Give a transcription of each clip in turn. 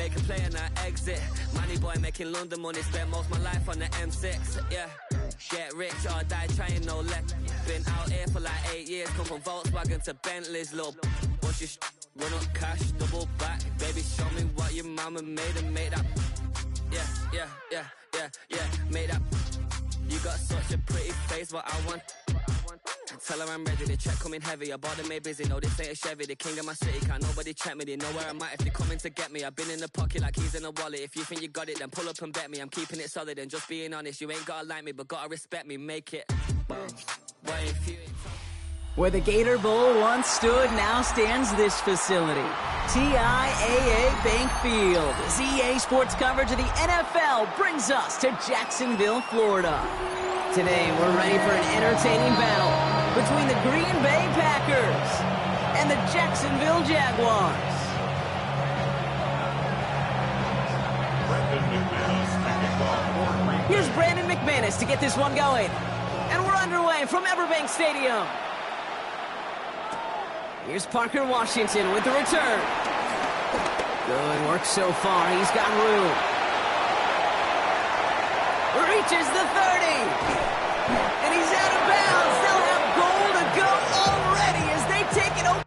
make a play and I exit. Money boy making London money, spent most of my life on the M6. Yeah, get rich or die trying, no left. Been out here for like 8 years, come from Volkswagen to Bentleys, little. Once you run up cash, double back. Baby, show me what your mama made and make that. Yeah, make that. You got such a pretty face, what I want. Tell her I'm ready, the check coming heavy. I bought them made busy, no this ain't a Chevy. The king of my city, can't nobody check me. They know where I'm at if they coming to get me. I've been in the pocket like keys in a wallet. If you think you got it, then pull up and bet me. I'm keeping it solid and just being honest. You ain't gotta like me, but gotta respect me, make it. Boy, if you ain't... Where the Gator Bowl once stood, now stands this facility. TIAA Bank Field. As EA Sports coverage of the NFL brings us to Jacksonville, Florida. Today, we're ready for an entertaining battle between the Green Bay Packers and the Jacksonville Jaguars. Here's Brandon McManus to get this one going. And we're underway from Everbank Stadium. Here's Parker Washington with the return. Good work so far. He's got room. Reaches the 30. And he's out of bounds. They'll have goal to go already as they take it over.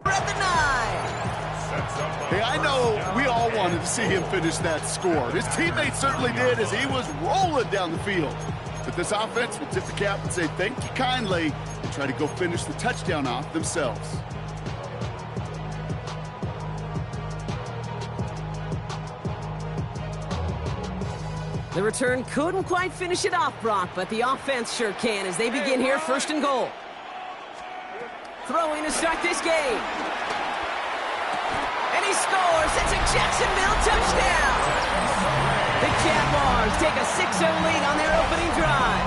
At the 9. Hey, I know we all wanted to see him finish that score. His teammates certainly did as he was rolling down the field. But this offense will tip the cap and say thank you kindly and try to go finish the touchdown off themselves. The return couldn't quite finish it off, Brock, but the offense sure can as they begin here, 1st and goal. Throwing to start this game. And he scores. It's a Jacksonville touchdown. The Jaguars take a 6-0 lead on their opening drive.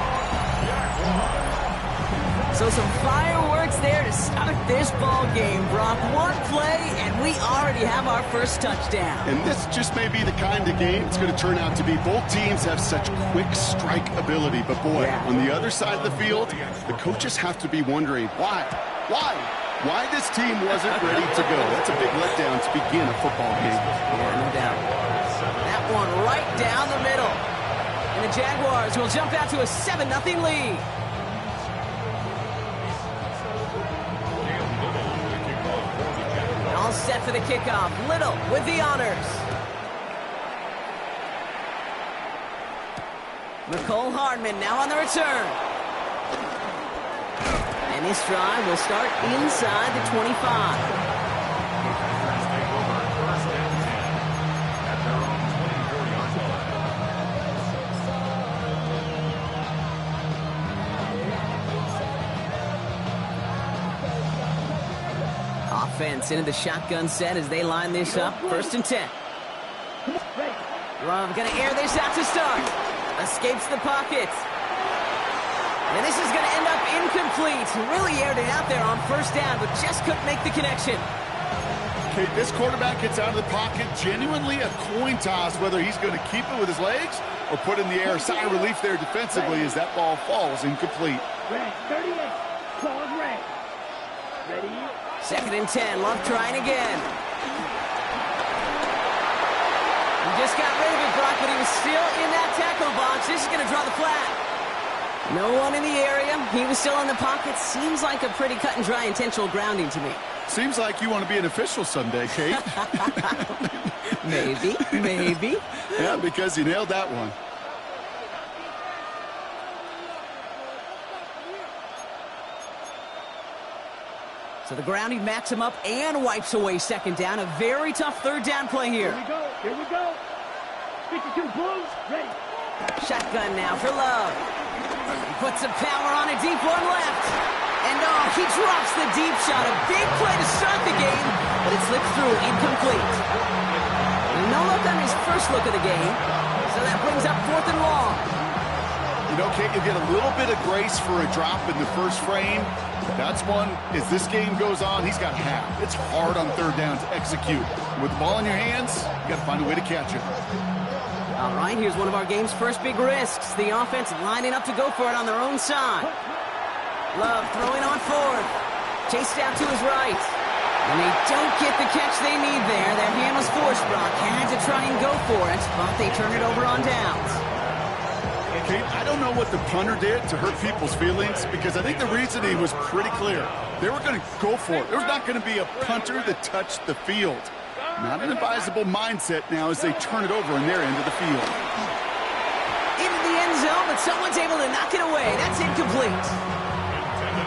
So some fireworks there to start this ball game, Brock. One play, and we already have our first touchdown. And this just may be the kind of game it's going to turn out to be. Both teams have such quick strike ability, but boy, on the other side of the field, the coaches have to be wondering, why this team wasn't ready to go. That's a big letdown to begin a football game. Yeah, no doubt. That one right down the middle. And the Jaguars will jump out to a 7-0 lead. All set for the kickoff. Little with the honors. McCole Hardman now on the return. And this drive will start inside the 25. Offense into the shotgun set as they line this up. 1st and 10. Love going to air this out to start. Escapes the pocket. And this is going to end up incomplete. Really aired it out there on 1st down, but just couldn't make the connection. Okay, this quarterback gets out of the pocket. Genuinely a coin toss whether he's going to keep it with his legs or put in the air. Sigh of relief there defensively as that ball falls incomplete. Red, 38. Call red. Ready? 2nd and 10. Love trying again. He just got rid of it, Brock, but he was still in that tackle box. This is going to draw the flag. No one in the area. He was still in the pocket. Seems like a pretty cut and dry intentional grounding to me. Seems like you want to be an official someday, Kate. Maybe. Yeah, because you nailed that one. So the grounding backs him up and wipes away 2nd down. A very tough 3rd down play here. Here we go. 52 Blues, ready. Shotgun now for Love. He puts some power on a deep one left. And he drops the deep shot. A big play to start the game, but it slipped through incomplete. No look on his first look of the game. So that brings up 4th and long. You know, Kate, you get a little bit of grace for a drop in the first frame. That's one, as this game goes on, he's got half. It's hard on 3rd down to execute. With the ball in your hands, you got to find a way to catch it. All right, here's one of our game's first big risks. The offense lining up to go for it on their own side. Love throwing on 4th. Chased out to his right. And they don't get the catch they need there. Their hand was forced, Brock. Had to try and go for it, but they turn it over on downs. Kate, I don't know what the punter did to hurt people's feelings because I think the reasoning was pretty clear. They were going to go for it. There's not going to be a punter that touched the field. Not an advisable mindset now as they turn it over in their end of the field. Into the end zone, but someone's able to knock it away. That's incomplete.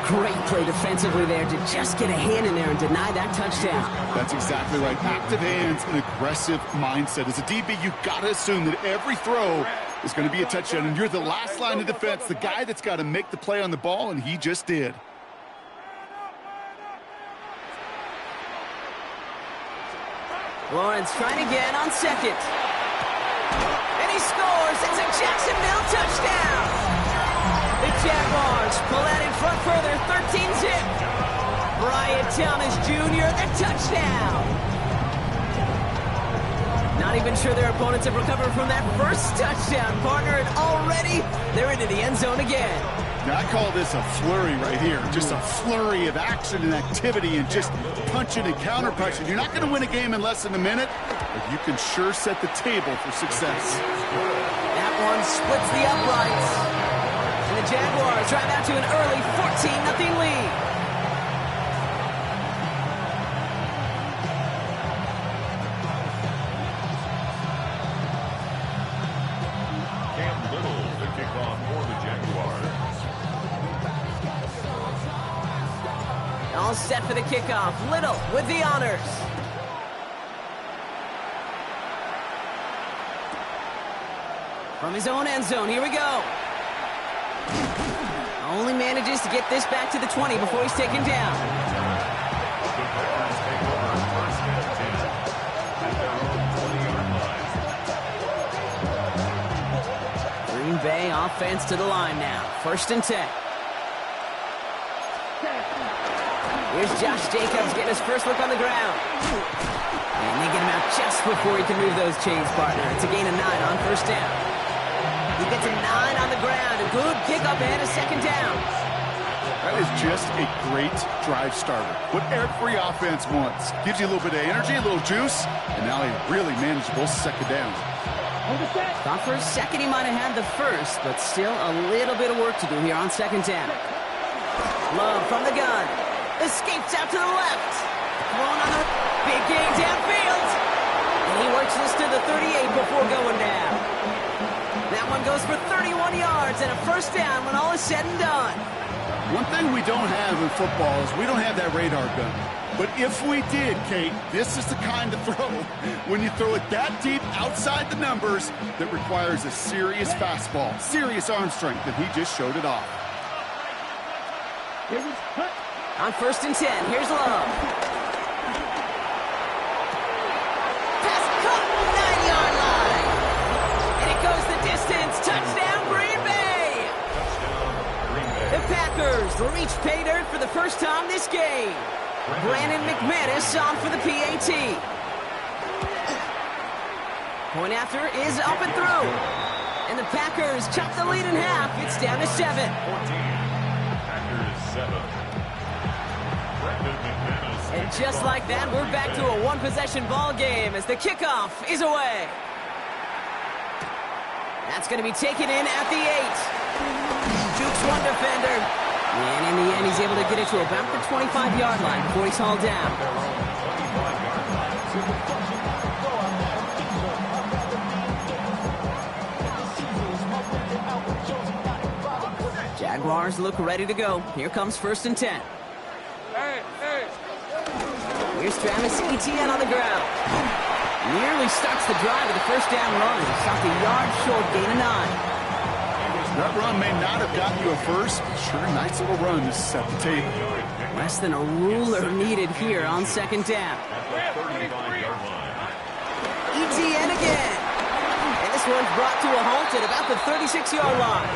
Great play defensively there to just get a hand in there and deny that touchdown. That's exactly right. Active hands and aggressive mindset. As a DB, you've got to assume that every throw is going to be a touchdown, and you're the last line of defense, the guy that's got to make the play on the ball, and he just did. Lawrence trying again on 2nd. And he scores. It's a Jacksonville touchdown. The Jaguars pull out in front further, 13-zip. Bryant Thomas Jr., the touchdown. Not even sure their opponents have recovered from that first touchdown, partner, and already they're into the end zone again. Now, I call this a flurry right here. Just a flurry of action and activity and just punching and counter-punching. You're not going to win a game in less than a minute, but you can sure set the table for success. That one splits the uprights. And the Jaguars drive out to an early 14-0 lead. All set for the kickoff. Little with the honors. From his own end zone, here we go. Only manages to get this back to the 20 before he's taken down. Green Bay offense to the line now. 1st and 10. Here's Josh Jacobs getting his first look on the ground. And they get him out just before he can move those chains, partner. It's a gain of 9 on 1st down. He gets a 9 on the ground. A good kick up ahead of 2nd down. That is just a great drive starter. What every offense wants. Gives you a little bit of energy, a little juice, and now a really manageable 2nd down. Thought for a second he might have had the first, but still a little bit of work to do here on 2nd down. Love from the gun. Escapes out to the left. Thrown on a big gain downfield. And he works this to the 38 before going down. That one goes for 31 yards and a 1st down when all is said and done. One thing we don't have in football is we don't have that radar gun. But if we did, Kate, this is the kind of throw, when you throw it that deep outside the numbers, that requires a serious fastball, serious arm strength, and he just showed it off. On 1st and 10, here's Love. Pass caught, 9-yard line. And it goes the distance. Touchdown, Green Bay. The Packers reach pay dirt for the first time this game. Brandon McManus on for the PAT. Point after is up and through. And the Packers chop the lead in half. It's down to 7. Packers 7. And just like that, we're back to a one-possession ball game as the kickoff is away. That's going to be taken in at the 8. Jukes one defender. And in the end, he's able to get it to about the 25-yard line before he's hauled down. Jaguars look ready to go. Here comes 1st and 10. Here's Travis Etienne on the ground. Nearly starts the drive with a 1st down run. Stopped a yard short, gain of 9. That run may not have gotten you a first, but sure, nice little run to set the table. Less than a ruler needed here on 2nd down. Etienne again. And this one's brought to a halt at about the 36-yard line.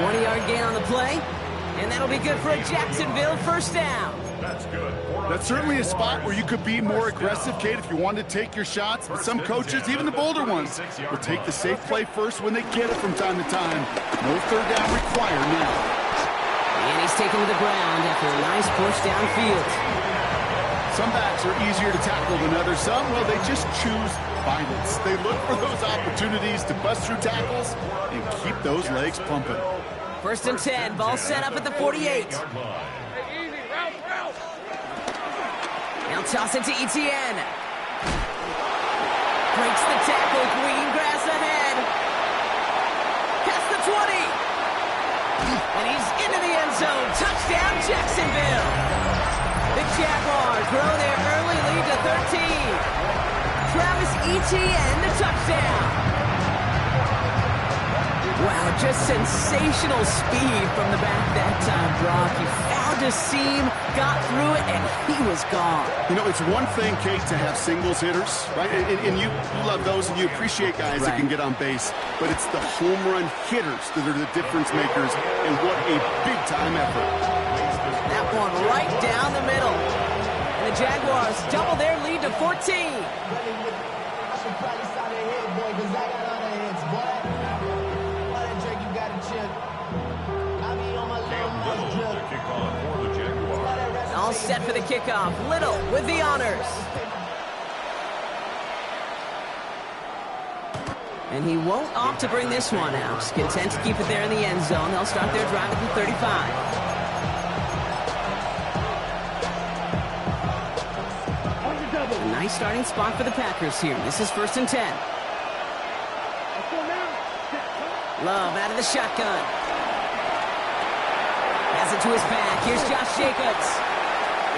20-yard gain on the play, and that'll be good for a Jacksonville 1st down. That's certainly a spot where you could be more aggressive, Kate, if you wanted to take your shots. But some coaches, even the bolder ones, will take the safe play first when they get it from time to time. No 3rd down required now. And he's taken to the ground after a nice push downfield. Some backs are easier to tackle than others. Some, well, they just choose violence. They look for those opportunities to bust through tackles and keep those legs pumping. 1st and 10, ball set up at the 48. Now toss it to Etienne. Breaks the tackle, green grass ahead. Past the 20. And he's into the end zone. Touchdown, Jacksonville. The Jaguars grow their early lead to 13. Travis Etienne, the touchdown. Wow, just sensational speed from the back that time, Brock. He found a seam, got through it, and he was gone. You know, it's one thing, Kate, to have singles hitters, right? And you love those, and you appreciate guys that can get on base. But it's the home run hitters that are the difference makers, and what a big-time effort. That one right down the middle. And the Jaguars double their lead to 14. All set for the kickoff. Little with the honors. And he won't opt to bring this one out. Just content to keep it there in the end zone. They'll start their drive at the 35. A nice starting spot for the Packers here. This is 1st and 10. Love out of the shotgun. Pass it to his back. Here's Josh Jacobs.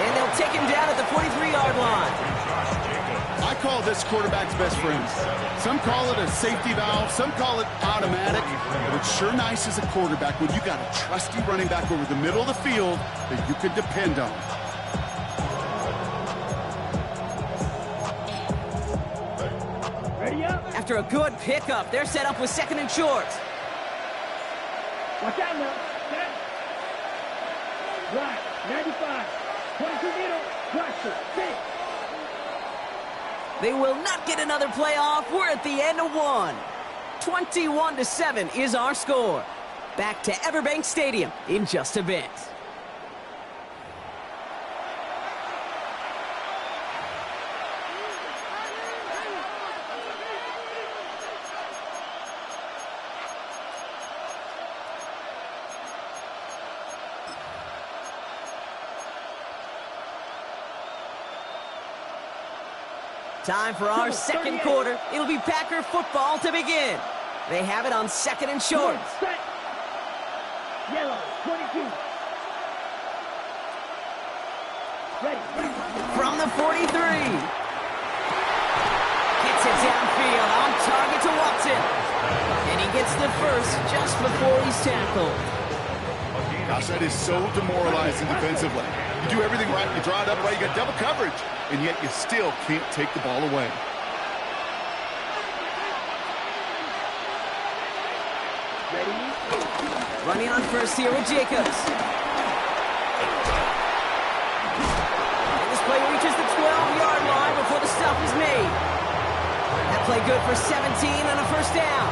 And they'll take him down at the 43-yard line. I I call this quarterback's best friend. Some call it a safety valve, some call it automatic, but it's sure nice as a quarterback when you got a trusty running back over the middle of the field that you can depend on. Ready up. After a good pickup, they're set up with 2nd and short. Watch out now. Set. Right. 95. 22 middle. Pressure. 6. They will not get another play off. We're at the end of one. 21-7 is our score. Back to Everbank Stadium in just a bit. Time for our second quarter. It'll be Packer football to begin. They have it on 2nd and short. Set. Yellow. 22. Ready. From the 43. Gets it downfield on target to Watson. And he gets the first just before he's tackled. Gosh, that is so demoralizing defensively. You do everything right, you draw it up right, you got double coverage, and yet you still can't take the ball away. Ready. Running on first here with Jacobs. And this play reaches the 12-yard line before the stop is made. That play good for 17 and a first down.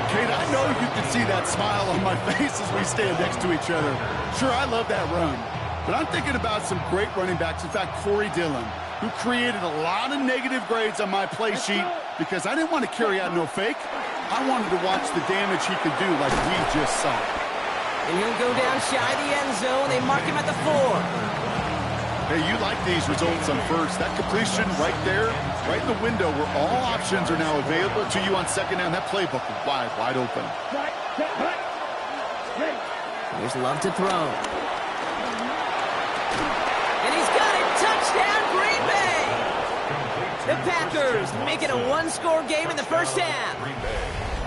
Kate, I know you can see that smile on my face as we stand next to each other. Sure, I love that run. But I'm thinking about some great running backs. In fact, Corey Dillon, who created a lot of negative grades on my play sheet because I didn't want to carry out no fake. I wanted to watch the damage he could do like we just saw. And he'll go down shy of the end zone. They mark him at the 4. Hey, you like these results on first. That completion right there, right in the window where all options are now available to you on 2nd down. That playbook is wide open. Right. Set. Right. Ready. Here's Love to throw. And he's got it. Touchdown, Green Bay. The Packers make it a one-score game in the first half.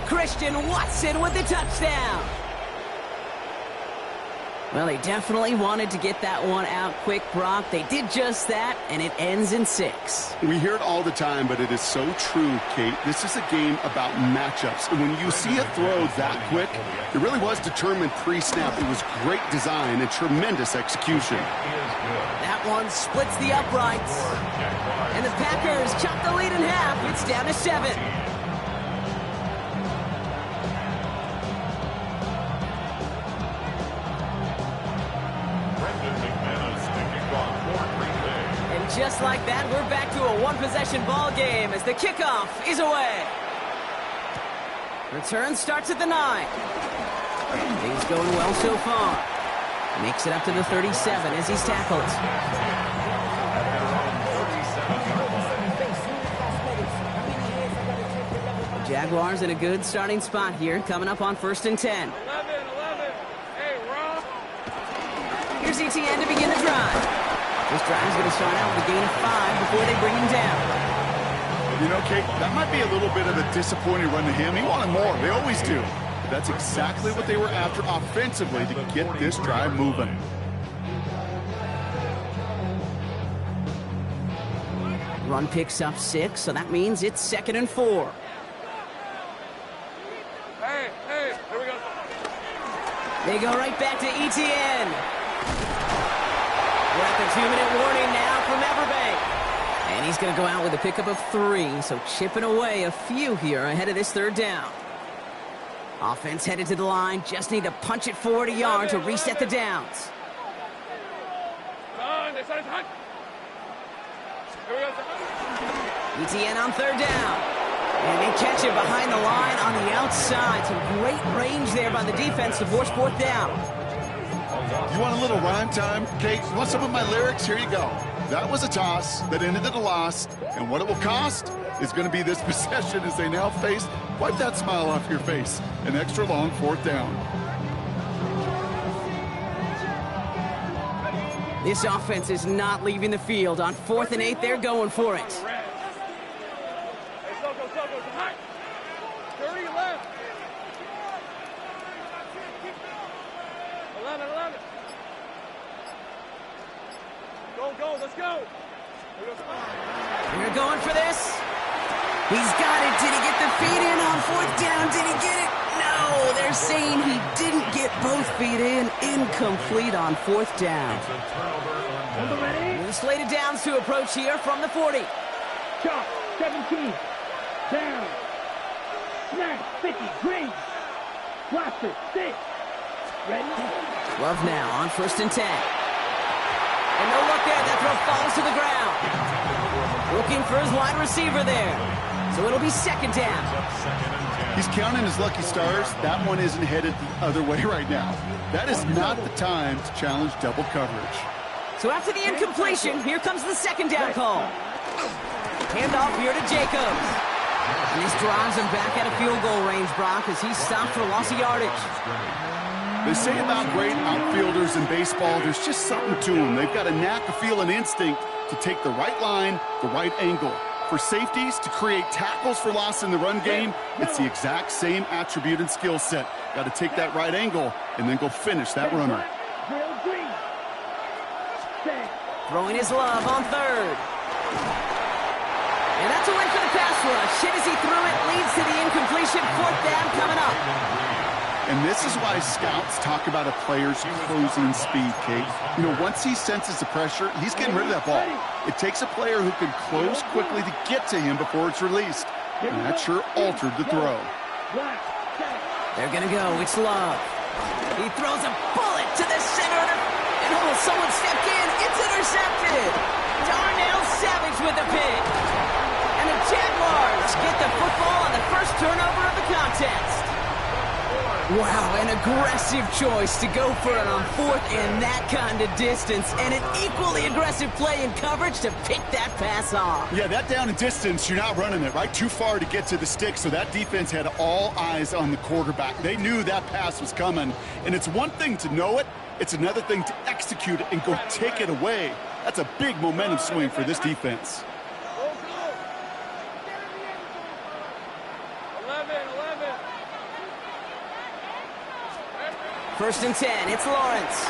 Christian Watson with the touchdown. Well, they definitely wanted to get that one out quick, Brock. They did just that, and it ends in 6. We hear it all the time, but it is so true, Kate. This is a game about matchups. And when you see a throw that quick, it really was determined pre-snap. It was great design and tremendous execution. That one splits the uprights. And the Packers chop the lead in half. It's down to 7. Just like that, we're back to a one-possession ball game as the kickoff is away. Return starts at the 9. Things going well so far. Makes it up to the 37 as he's tackled. The Jaguars in a good starting spot here, coming up on 1st and 10. 11. Hey, Rob. Here's ETN to begin the drive. This drive is going to start out with a gain of 5 before they bring him down. You know, Kate, that might be a little bit of a disappointing run to him. He wanted more. They always do. But that's exactly what they were after offensively to get this drive moving. Run picks up 6, so that means it's 2nd and 4. Hey, here we go. They go right back to ETN. We're at the 2-minute warning now from Everbank. And he's going to go out with a pickup of 3, so chipping away a few here ahead of this 3rd down. Offense headed to the line, just need to punch it forward a yard to reset the downs. ETN on 3rd down. And they catch it behind the line on the outside. Some great range there by the defense to force 4th down. You want a little rhyme time, Kate? You want some of my lyrics? Here you go. That was a toss that ended in a loss, and what it will cost is going to be this possession as they now face, wipe that smile off your face, an extra long 4th down. This offense is not leaving the field. On 4th and 8, they're going for it. let's go. They're going for this. He's got it. Did he get the feet in on fourth down? Did he get it? No, they're saying he didn't get both feet in. Incomplete on fourth down. The slated downs to approach here from the 40. Chop, 17. Down. Snap, 50. Green. Blaster, 6. Ready? Love now on 1st and 10. And no luck there. That throw falls to the ground. Looking for his wide receiver there. So it'll be 2nd down. He's counting his lucky stars. That one isn't headed the other way right now. That is not the time to challenge double coverage. So after the incompletion, here comes the 2nd down call. Handoff here to Jacobs. And this drives him back out of field goal range, Brock, as he's stopped for loss of yardage. They say about great outfielders in baseball, there's just something to them. They've got a knack, a feel, and instinct to take the right line, the right angle. For safeties, to create tackles for loss in the run game, it's the exact same attribute and skill set. Got to take that right angle and then go finish that runner. Throwing his love on 3rd. And that's a win for the pass rush. Hit as he threw it, leads to the incompletion. 4th down coming up. And this is why scouts talk about a player's closing speed, Kate. You know, once he senses the pressure, he's getting rid of that ball. It takes a player who can close quickly to get to him before it's released. And that sure altered the throw. They're going to go. It's Love. He throws a bullet to the center. And someone stepped in. It's intercepted. Darnell Savage with the pick. And the Jaguars get the football on the first turnover of the contest. Wow, an aggressive choice to go for it on 4th and that kind of distance, and an equally aggressive play in coverage to pick that pass off. Yeah, that down and distance, you're not running it, right? Too far to get to the stick, so that defense had all eyes on the quarterback. They knew that pass was coming, and it's one thing to know it, it's another thing to execute it and go take it away. That's a big momentum swing for this defense. 1st and 10, it's Lawrence.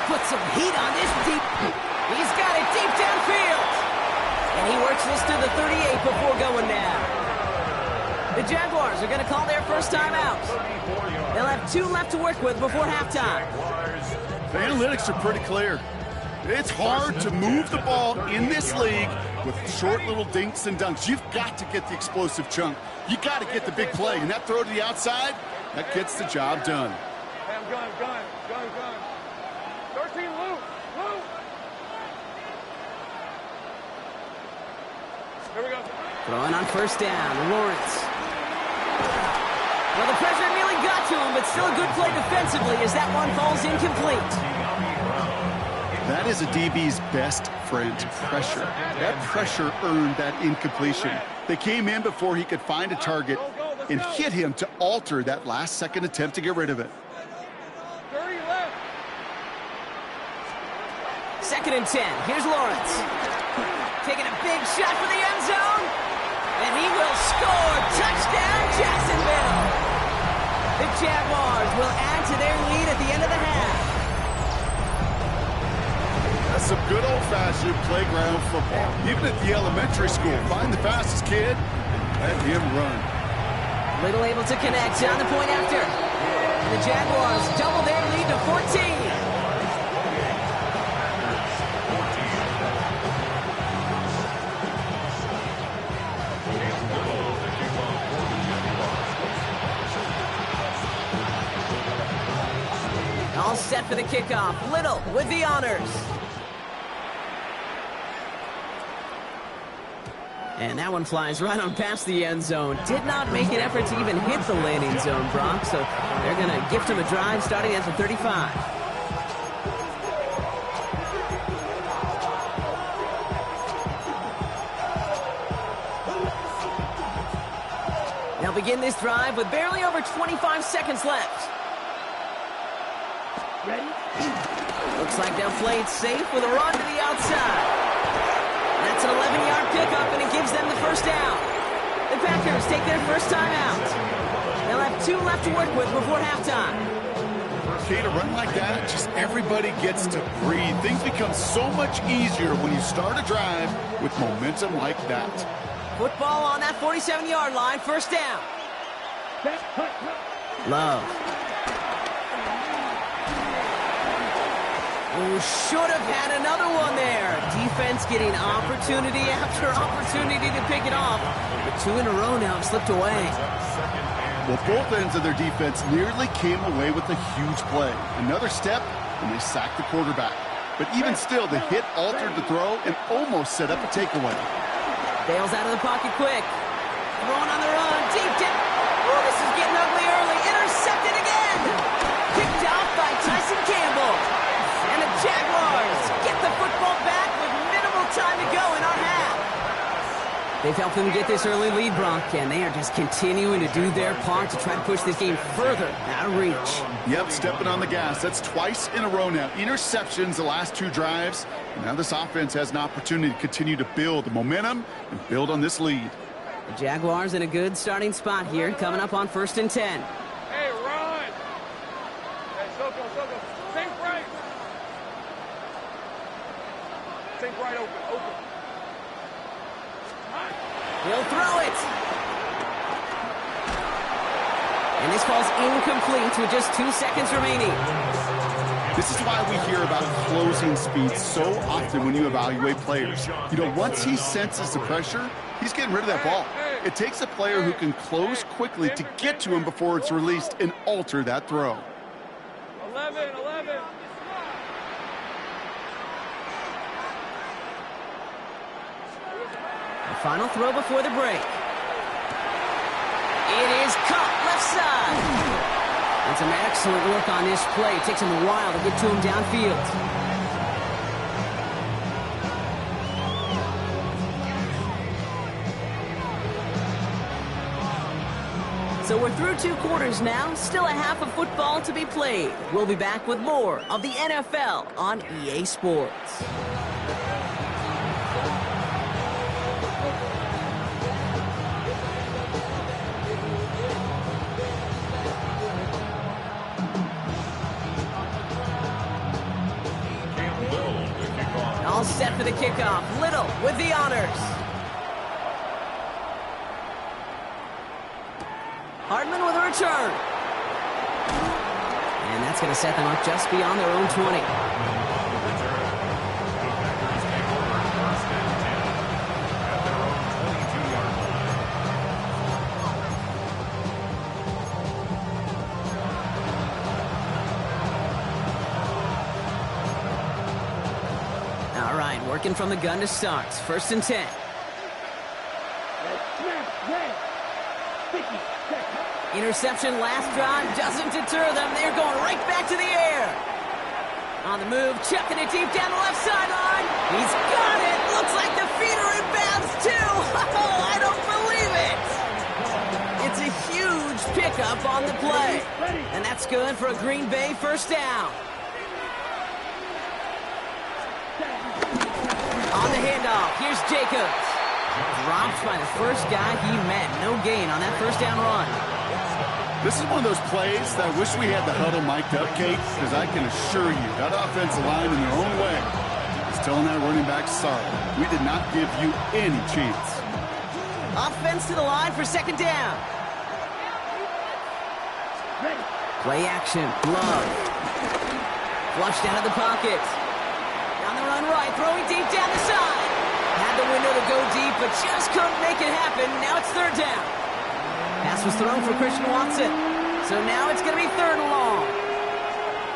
Put some heat on this deep. He's got it deep downfield. And he works this to the 38 before going down. The Jaguars are going to call their first timeout. They'll have 2 left to work with before halftime. The analytics are pretty clear. It's hard to move the ball in this league with short little dinks and dunks. You've got to get the explosive chunk. You got to get the big play. And that throw to the outside, that gets the job done. Gun. 13, Luke. Here we go. Throwing on 1st down, Lawrence. Well, the pressure nearly got to him, but still a good play defensively as that one falls incomplete. That is a DB's best friend, pressure. That pressure earned that incompletion. They came in before he could find a target and hit him to alter that last-second attempt to get rid of it. 30 left. 2nd and 10. Here's Lawrence. Taking a big shot for the end zone. And he will score. Touchdown, Jacksonville. The Jaguars will add to their lead at the end of the half. That's some good old-fashioned playground football. Even at the elementary school, find the fastest kid and let him run. Little able to connect on the point after. And the Jaguars double their lead to 14. All set for the kickoff. Little with the honors. And that one flies right on past the end zone. Did not make an effort to even hit the landing zone, Brock. So they're going to gift him a drive starting at the 35. They'll begin this drive with barely over 25 seconds left. Ready? Looks like they'll play it safe with a run to the outside. That's an 11-yard pickup, and it gives them the first down. The Packers take their first time out. They'll have 2 left to work with before halftime. Kate, a run like that, just everybody gets to breathe. Things become so much easier when you start a drive with momentum like that. Football on that 47-yard line, first down. Love. Oh, should have had another one there. Defense getting opportunity after opportunity to pick it off. But 2 in a row now have slipped away. Well, both ends of their defense nearly came away with a huge play. Another step, and they sacked the quarterback. But even still, the hit altered the throw and almost set up a takeaway. Bales out of the pocket quick. Throwing on the run. Deep dip. Oh, this is getting ugly early. Intercepted again. Picked off by Tyson Campbell. And the Jaguars get the football back with minimal time to go in our half. They've helped them get this early lead, Bronk, and they are just continuing to do their part to try to push this game further out of reach. Yep, stepping on the gas. That's twice in a row now. Interceptions the last 2 drives. And now this offense has an opportunity to continue to build the momentum and build on this lead. The Jaguars in a good starting spot here, coming up on 1st and 10. Hey, run! Hey, Soko. Think right. Think right, open. He'll throw it. And this ball's incomplete with just 2 seconds remaining. This is why we hear about closing speed so often when you evaluate players. You know, once he senses the pressure, he's getting rid of that ball. It takes a player who can close quickly to get to him before it's released and alter that throw. 11. The final throw before the break. It is caught left side. And some excellent work on this play. It takes him a while to get to him downfield. So we're through 2 quarters now. Still a half of football to be played. We'll be back with more of the NFL on EA Sports. All set for the kickoff. Little with the honors. Hardman with a return. And that's going to set them up just beyond their own 20. All right, working from the gun to start. 1st and 10. Interception last drive doesn't deter them. They're going right back to the air. On the move, chucking it deep down the left sideline. He's got it. Looks like the feet are in bounds too. Oh, I don't believe it. It's a huge pickup on the play. And that's good for a Green Bay first down. On the handoff, here's Jacobs. Dropped by the first guy he met. No gain on that first down run. This is one of those plays that I wish we had the huddle mic'd up, Kate, because I can assure you that offensive line in their own way is telling that running back, sorry, we did not give you any chance. Offense to the line for 2nd down. Play action, Love. Flushed out of the pocket. On the run right, throwing deep down the side. Had the window to go deep, but just couldn't make it happen. Now it's 3rd down. Pass was thrown for Christian Watson. So now it's going to be 3rd and long.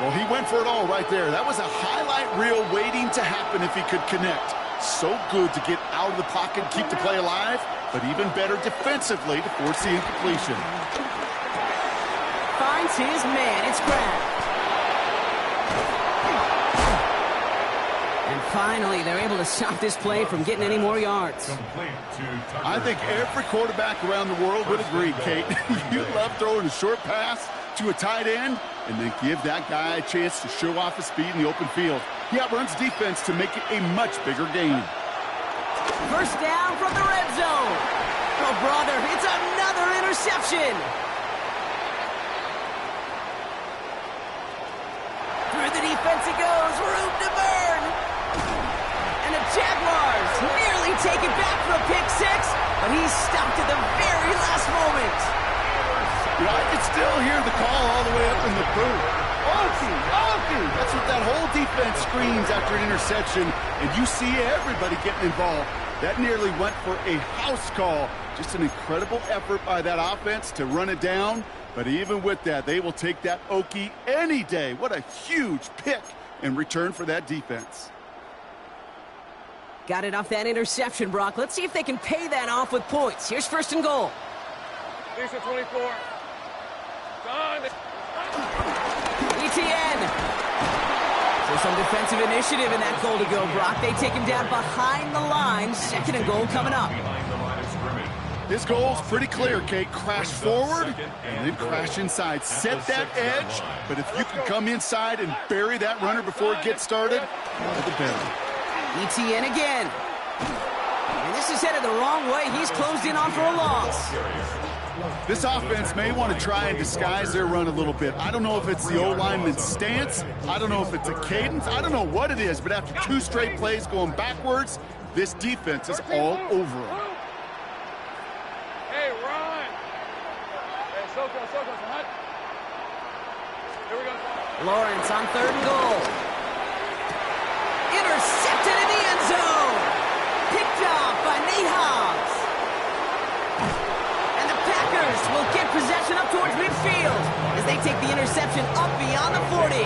Well, he went for it all right there. That was a highlight reel waiting to happen if he could connect. So good to get out of the pocket, keep the play alive, but even better defensively to force the incompletion. Finds his man. It's grabbed. And finally, they're able to stop this play from getting any more yards. I think every quarterback around the world would agree, Kate. You love throwing a short pass to a tight end and then give that guy a chance to show off his speed in the open field. He outruns defense to make it a much bigger game. First down from the red zone. Oh, brother, it's another interception. defense it goes. Room to burn. And the Jaguars nearly take it back for a pick six, but he's stopped at the very last moment. You know, I can still hear the call all the way up in the booth. Okie, Okie! That's what that whole defense screams after an interception, and you see everybody getting involved. That nearly went for a house call. Just an incredible effort by that offense to run it down. But even with that, they will take that Okie any day. What a huge pick in return for that defense. Got it off that interception, Brock. Let's see if they can pay that off with points. Here's first and goal. Lisa 24. Done. ETN. So some defensive initiative in that goal to go, Brock. They take him down behind the line. Second and goal coming up. This goal's pretty clear, Kate. Crash forward and then crash inside. Set that edge, but if you can come inside and bury that runner before it gets started, all the better. ETN again. And this is headed the wrong way. He's closed in on for a loss. This offense may want to try and disguise their run a little bit. I don't know if it's the O-lineman's stance. I don't know if it's a cadence. I don't know what it is, but after 2 straight plays going backwards, this defense is all over them. Hey, run. Hey, Soko, hunt. Here we go. Lawrence on third and goal. Intercepted in the end zone. Picked off by Nate Hobbs. And the Packers will get possession up towards midfield as they take the interception up beyond the 40.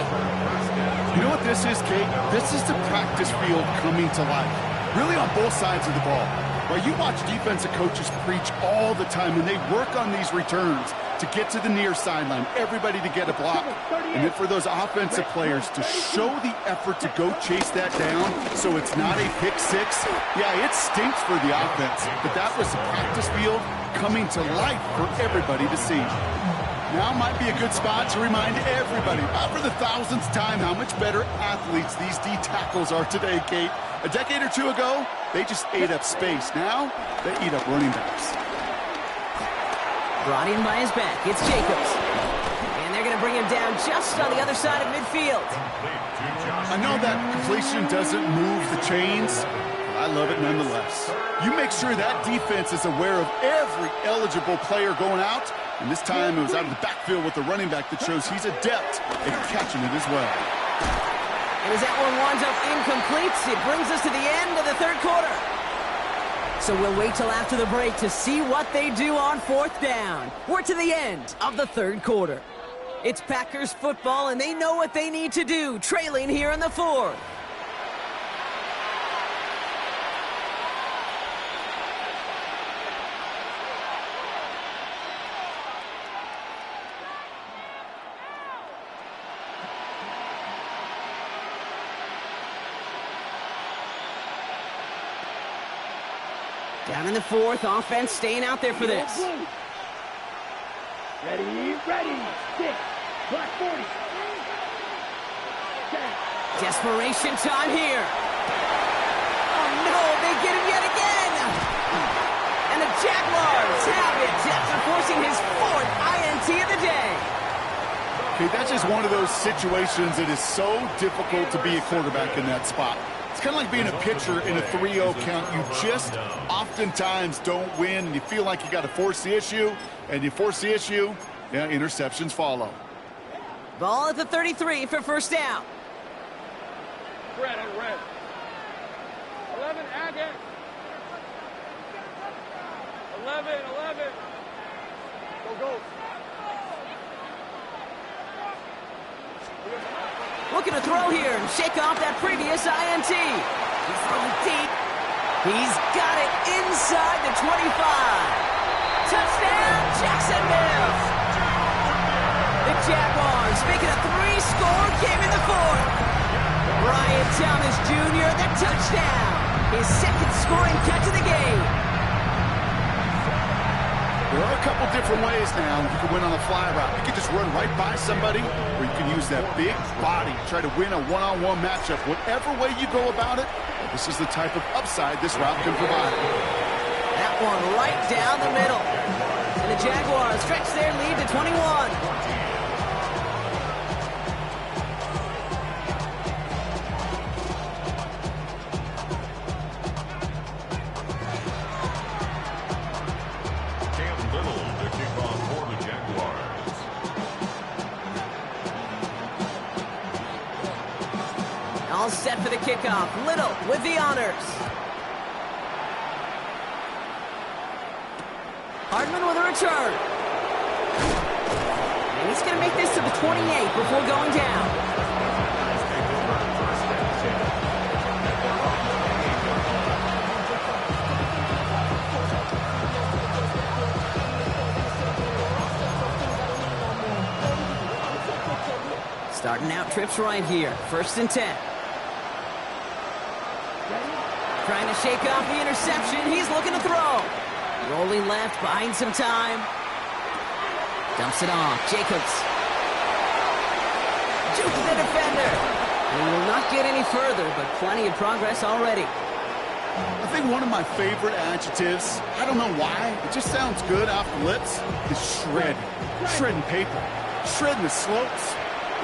You know what this is, Kate? This is the practice field coming to life. Really on both sides of the ball. Well, you watch defensive coaches preach all the time, and they work on these returns to get to the near sideline, everybody to get a block. And then for those offensive players to show the effort to go chase that down so it's not a pick six. Yeah, it stinks for the offense, but that was the practice field coming to life for everybody to see. Now might be a good spot to remind everybody, not for the 1000th time, how much better athletes these D tackles are today, Kate. A decade or two ago, they just ate up space. Now, they eat up running backs. Brought in by his back, it's Jacobs. And they're going to bring him down just on the other side of midfield. I know that completion doesn't move the chains, but I love it nonetheless. You make sure that defense is aware of every eligible player going out, and this time it was out of the backfield with the running back that shows he's adept at catching it as well. And as that one winds up incomplete, it brings us to the end of the third quarter. So we'll wait till after the break to see what they do on fourth down. We're to the end of the third quarter. It's Packers football, and they know what they need to do, trailing here in the fourth. Down in the fourth, offense staying out there for this. Ready, stick, black 40. Desperation time here. Oh no, they get him yet again. And the Jaguars have it after forcing his 4th INT of the day. Okay, that's just one of those situations that is so difficult to be a quarterback in that spot. It's kind of like being a pitcher in a 3-0 count. You just oftentimes don't win, and you feel like you got to force the issue, and you force the issue, yeah, interceptions follow. Ball at the 33 for first down. Red. 11, Agate. 11. Go. Looking to throw here and shake off that previous INT. He's throwing deep. He's got it inside the 25. Touchdown, Jacksonville. The Jaguars making a 3-score game in the fourth. Brian Thomas Jr., the touchdown. His 2nd scoring catch of the game. There are a couple different ways now you can win on a fly route. You can just run right by somebody, or you can use that big body, try to win a one-on-one matchup. Whatever way you go about it, this is the type of upside this route can provide. That one right down the middle. And the Jaguars stretch their lead to 21. All set for the kickoff. Little with the honors. Hardman with a return. And he's going to make this to the 28 before going down. Starting out trips right here. 1st and 10. Trying to shake off the interception. He's looking to throw. Rolling left, buying some time. Dumps it off. Jacobs. Jukes the defender. He will not get any further, but plenty of progress already. I think one of my favorite adjectives, I don't know why, it just sounds good off the lips, is shred. Shredding paper. Shredding the slopes.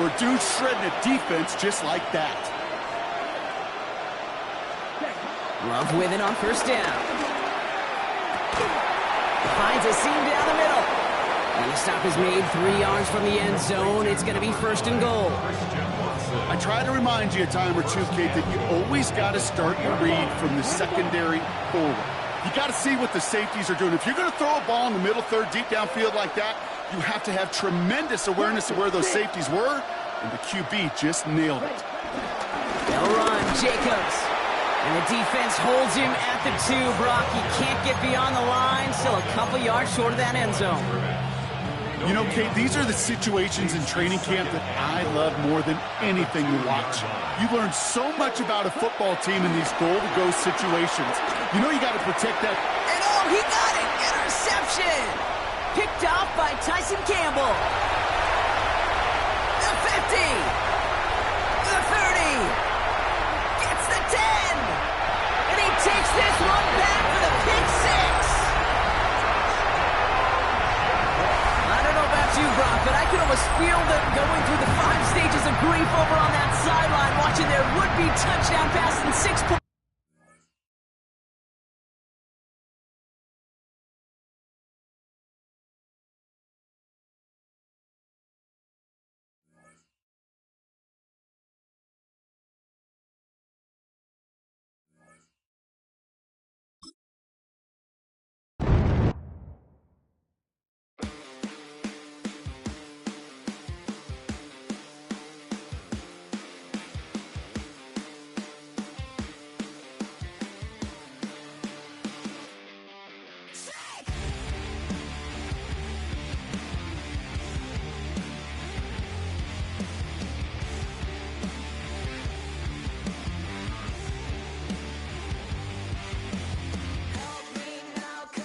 Or dude shredding a defense just like that. Love with it on 1st down. Finds a seam down the middle. And the stop is made 3 yards from the end zone. It's going to be 1st and goal. I try to remind you a time or two, Kate, that you always got to start your read from the secondary forward. You got to see what the safeties are doing. If you're going to throw a ball in the middle third, deep downfield like that, you have to have tremendous awareness of where those safeties were, and the QB just nailed it. They'll run, Jacobs. And the defense holds him at the 2, Brock. He can't get beyond the line. Still a couple yards short of that end zone. You know, Kate, these are the situations in training camp that I love more than anything to watch. You learn so much about a football team in these goal-to-go situations. You know you got to protect that. And oh, he got it! Interception! Picked off by Tyson Campbell. The 50. The 30. Gets the 10. And he takes this one back for the pick 6. I don't know about you, Brock, but I could almost feel them going through the 5 stages of grief over on that sideline, watching their would-be touchdown pass in 6 points.